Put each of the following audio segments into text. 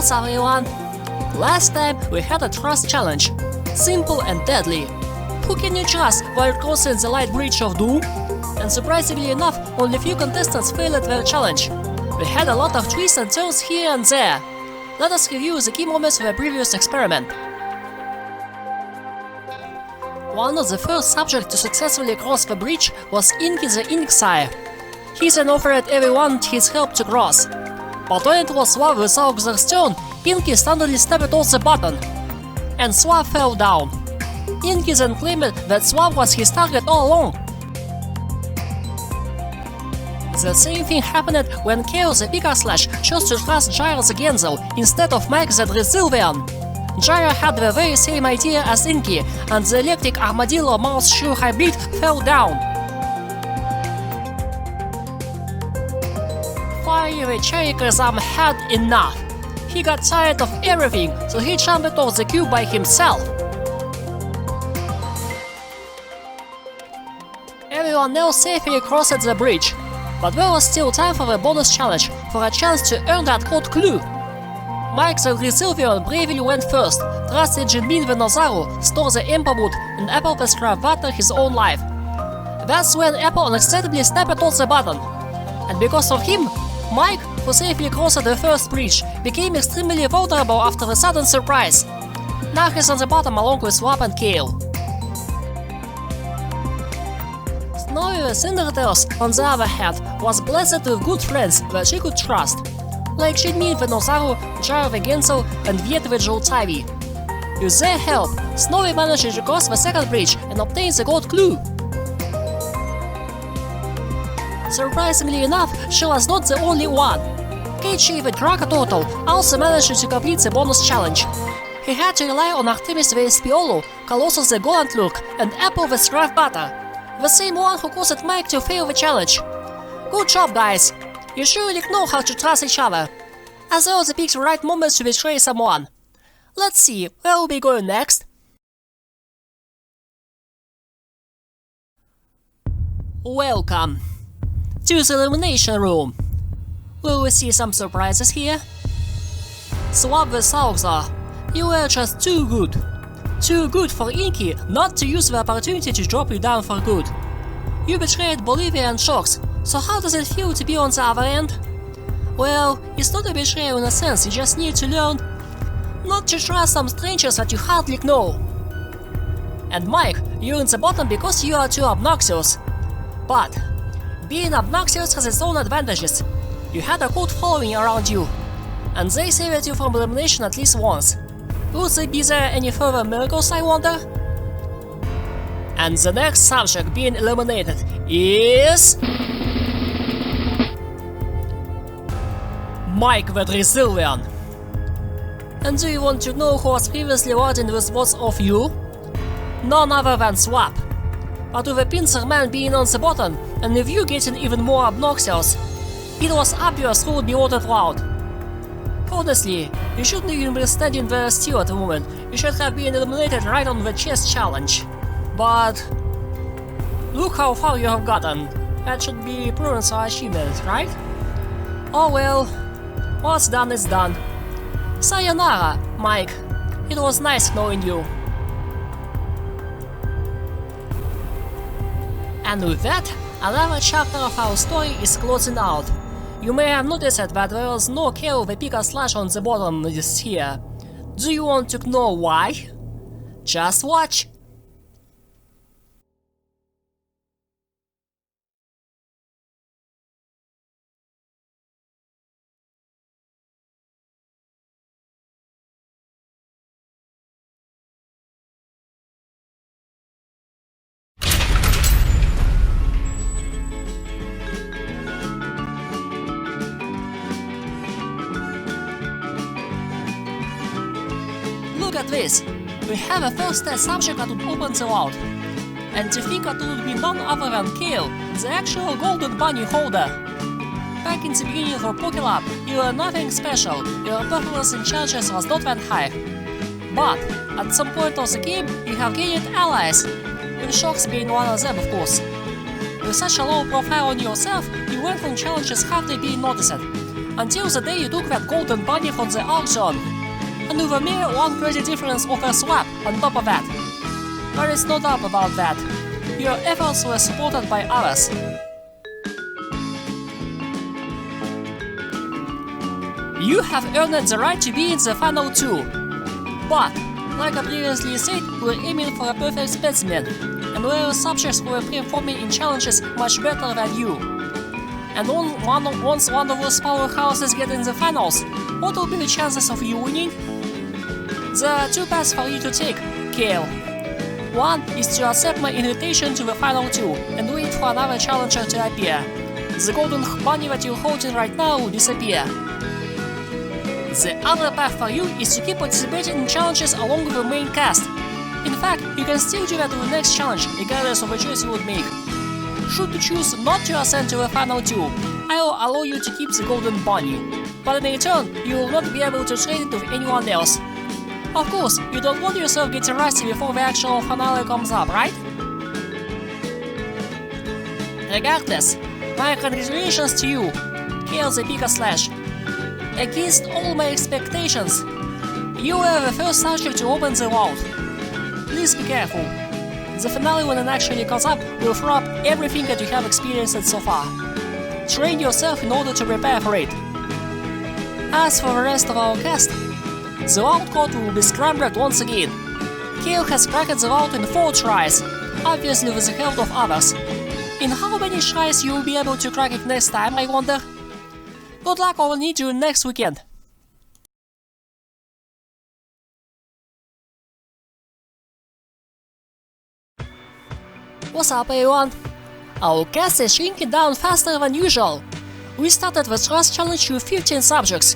What's up everyone? Last time we had a trust challenge. Simple and deadly. Who can you trust while crossing the light bridge of doom? And surprisingly enough, only few contestants failed their challenge. We had a lot of twists and turns here and there. Let us review the key moments of the previous experiment. One of the first subjects to successfully cross the bridge was Inky the Inksire. He then offered everyone his help to cross. But when it was Suave without their turn, Inky suddenly stepped on the button, and Suave fell down. Inky then claimed that Suave was his target all along. The same thing happened when Chaos the Pickaslash chose to trust Gyro the Genzel instead of Mike the Drizzilvian. Gyro had the very same idea as Inky, and the electric armadillo mouse shoe hybrid fell down. Fiery Cherry Kazam had enough. He got tired of everything, so he jumped off the cube by himself. Everyone else safely crossed the bridge, but there was still time for a bonus challenge, for a chance to earn that code clue. Mike the Drizzilvian bravely went first, trusted Jinbin the Nozaru, stole the Emperor Wood, and Apple prescribed Water his own life. That's when Apple unexpectedly stepped on the button, and because of him, Mike, who safely crossed the first bridge, became extremely vulnerable after a sudden surprise. Now he's on the bottom along with Swap and Kale. Snowy the Cindertails, on the other hand, was blessed with good friends that she could trust, like Jinmin the Nozaru, Gyro the Genzel, and Viet the Joltavi. With their help, Snowy managed to cross the second bridge and obtain the gold clue. Surprisingly enough, she was not the only one. Keiichi the Krakatotal also managed to complete the bonus challenge. He had to rely on Artemis the Espiolo, Colossus the Golland Lurk, and Apple the Strife Butter, the same one who caused Mike to fail the challenge. Good job, guys! You surely know how to trust each other. As well as pick the right moments to betray someone. Let's see, where will we go next? Welcome to the elimination room. Will we see some surprises here? Swap the Salazar, you were just too good. Too good for Inky not to use the opportunity to drop you down for good. You betrayed Bolivia and Shocks, so how does it feel to be on the other end? Well, it's not a betrayal in a sense, you just need to learn not to trust some strangers that you hardly know. And Mike, you're in the bottom because you are too obnoxious. But being obnoxious has its own advantages. You had a cult following around you, and they saved you from elimination at least once. Will there be any further miracles, I wonder? And the next subject being eliminated is Mike the Drizzilvian. And do you want to know who was previously riding with both of you? None other than Swap. But with the pincer man being on the bottom, and with you getting even more obnoxious, it was obvious who would be voted out. Honestly, you shouldn't even be standing there still at the moment, you should have been eliminated right on the chess challenge. But look how far you have gotten. That should be proven our achievement, right? Oh well, what's done is done. Sayonara, Mike. It was nice knowing you. And with that, another chapter of our story is closing out. You may have noticed that there was no Kale the Pickaslash on the bottom this here. Do you want to know why? Just watch! Look at this! We have a first test subject that would open the vault. And to think that it would be none other than Kale, the actual golden bunny holder. Back in the beginning of our Pokelab, you were nothing special, your performance in challenges was not that high. But, at some point of the game, you have gained allies, with Shocks being one of them of course. With such a low profile on yourself, you went from challenges hardly being noticed. until the day you took that golden bunny from the auction. And with a mere one crazy difference of a swap on top of that. There is no doubt about that. Your efforts were supported by others. You have earned the right to be in the final two. But, like I previously said, we're aiming for a perfect specimen, and where subjects were performing in challenges much better than you. And once one of those powerhouses get in the finals, what will be the chances of you winning? There are two paths for you to take, Kale. One is to accept my invitation to the final two and wait for another challenger to appear. The golden bunny that you're holding right now will disappear. The other path for you is to keep participating in challenges along with the main cast. In fact, you can still do that with the next challenge, regardless of the choice you would make. Should you choose not to ascend to the final two, I will allow you to keep the golden bunny, but in return, you will not be able to trade it with anyone else. Of course, you don't want yourself getting rusty before the actual finale comes up, right? Regardless, my congratulations to you, Kale the Pika Slash. Against all my expectations, you were the first subject to open the vault. Please be careful. The finale, when it actually comes up, will throw up everything that you have experienced so far. Train yourself in order to prepare for it. As for the rest of our cast, the vault code will be scrambled once again. Kale has cracked the vault in 4 tries, obviously with the help of others. In how many tries you will be able to crack it next time, I wonder? Good luck or need you next weekend. What's up, everyone? Our cast is shrinking down faster than usual. We started the Trust Challenge with 15 subjects,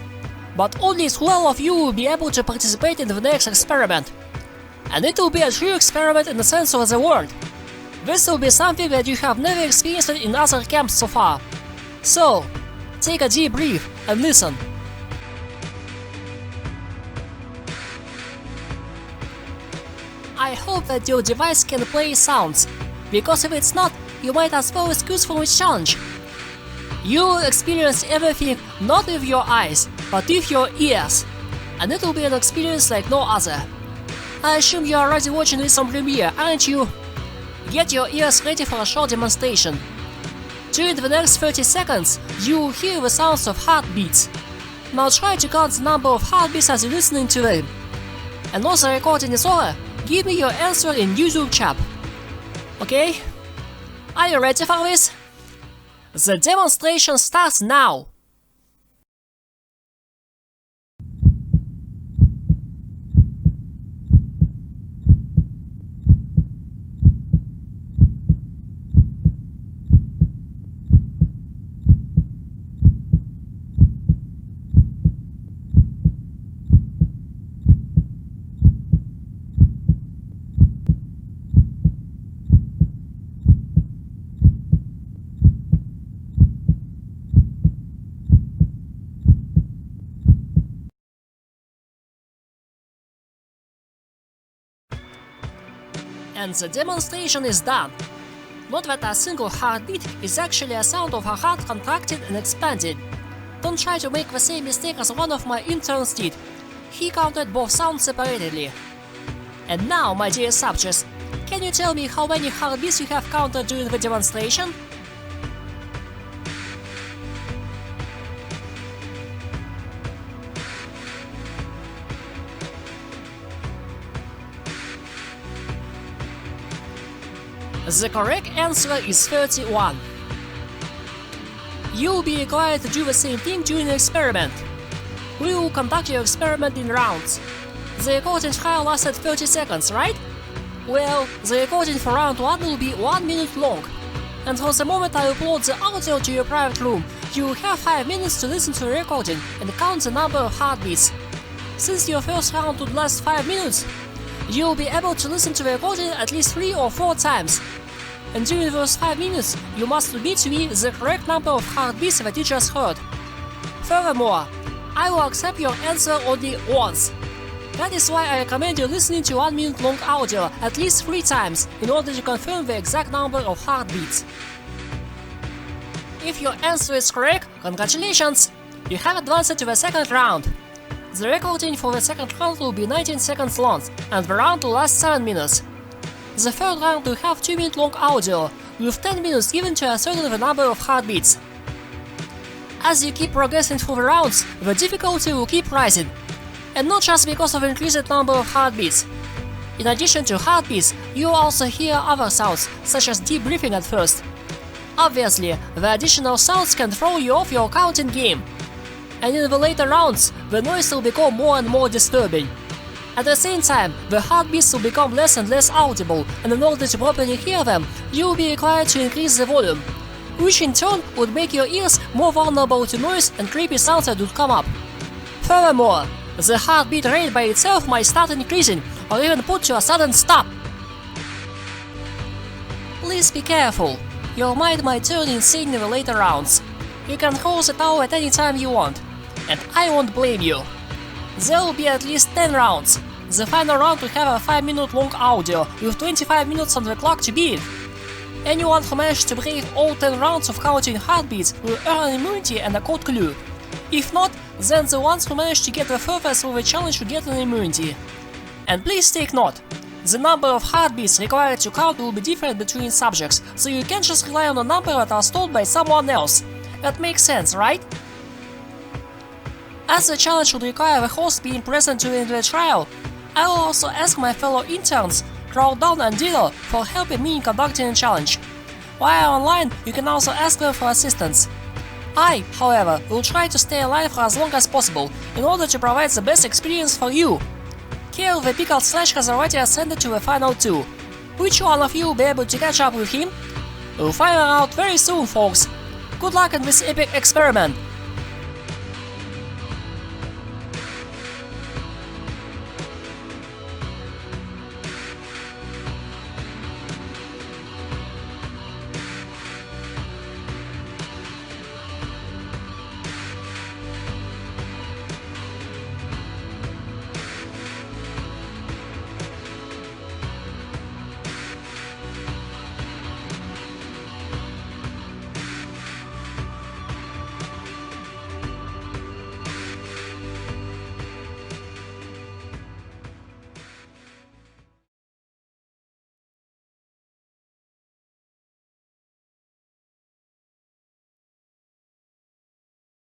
but only 12 of you will be able to participate in the next experiment. And it will be a true experiment in the sense of the word. This will be something that you have never experienced in other camps so far. So, take a deep breath and listen. I hope that your device can play sounds, because if it's not, you might as well excuse from its challenge. You will experience everything not with your eyes, but with your ears, and it will be an experience like no other. I assume you are already watching this on Premiere, aren't you? Get your ears ready for a short demonstration. During the next 30 seconds, you will hear the sounds of heartbeats. Now try to count the number of heartbeats as you're listening to them. And once the recording is over, give me your answer in YouTube chat. Okay? Are you ready for this? The demonstration starts now! And the demonstration is done. Note that a single heartbeat is actually a sound of a heart contracted and expanded. Don't try to make the same mistake as one of my interns did. He counted both sounds separately. And now, my dear subjects, can you tell me how many heartbeats you have counted during the demonstration? The correct answer is 31. You will be required to do the same thing during the experiment. We will conduct your experiment in rounds. The recording trial lasted 30 seconds, right? Well, the recording for round 1 will be 1 minute long. And from the moment I upload the audio to your private room, you will have 5 minutes to listen to the recording and count the number of heartbeats. Since your first round would last 5 minutes, you will be able to listen to the recording at least 3 or 4 times. And during those 5 minutes, you must repeat to me the correct number of heartbeats that you just heard. Furthermore, I will accept your answer only once. That is why I recommend you listening to 1 minute long audio at least 3 times in order to confirm the exact number of heartbeats. If your answer is correct, congratulations! You have advanced to the second round. The recording for the second round will be 19 seconds long, and the round will last 7 minutes. The third round will have 2-minute long audio, with 10 minutes given to ascertain the number of heartbeats. As you keep progressing through the rounds, the difficulty will keep rising, and not just because of increased number of heartbeats. In addition to heartbeats, you will also hear other sounds, such as deep breathing at first. Obviously, the additional sounds can throw you off your counting game, and in the later rounds, the noise will become more and more disturbing. At the same time, the heartbeats will become less and less audible, and in order to properly hear them, you will be required to increase the volume, which in turn would make your ears more vulnerable to noise and creepy sounds that would come up. Furthermore, the heartbeat rate by itself might start increasing, or even put to a sudden stop. Please be careful, your mind might turn insane in the later rounds. You can close it out at any time you want, and I won't blame you. There will be at least 10 rounds. The final round will have a 5-minute long audio, with 25 minutes on the clock to beat. Anyone who manages to break all 10 rounds of counting heartbeats will earn an immunity and a code clue. If not, then the ones who manage to get the furthest through the challenge will get an immunity. And please take note, the number of heartbeats required to count will be different between subjects, so you can't just rely on the number that was told by someone else. That makes sense, right? As the challenge would require the host being present during the trial, I will also ask my fellow interns, Crowdown and Diddle, for helping me in conducting the challenge. While online, you can also ask them for assistance. I, however, will try to stay alive for as long as possible, in order to provide the best experience for you. Kale the Pickled Slash has already ascended to the final 2. Which one of you will be able to catch up with him? We'll find out very soon, folks. Good luck in this epic experiment!